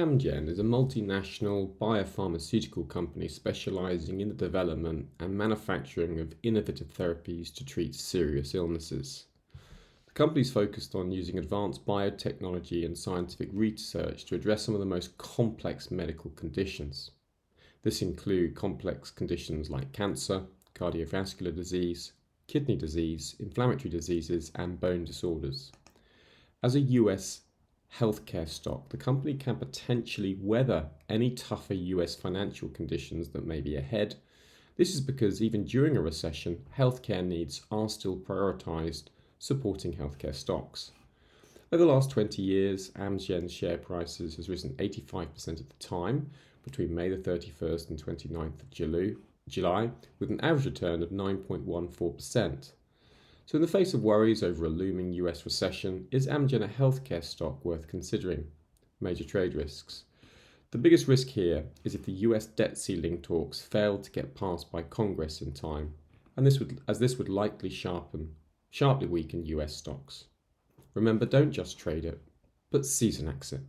Amgen is a multinational biopharmaceutical company specializing in the development and manufacturing of innovative therapies to treat serious illnesses. The company is focused on using advanced biotechnology and scientific research to address some of the most complex medical conditions. This includes complex conditions like cancer, cardiovascular disease, kidney disease, inflammatory diseases, and bone disorders. As a US healthcare stock, the company can potentially weather any tougher US financial conditions that may be ahead. This is because even during a recession, healthcare needs are still prioritised, supporting healthcare stocks. Over the last 20 years, Amgen's share prices has risen 85% of the time between May the 31st and 29th of July, with an average return of 9.14%. So in the face of worries over a looming US recession, is Amgen a healthcare stock worth considering? Major trade risks. The biggest risk here is if the US debt ceiling talks fail to get passed by Congress in time, and this would likely sharply weaken US stocks. Remember, don't just trade it, but seize an exit.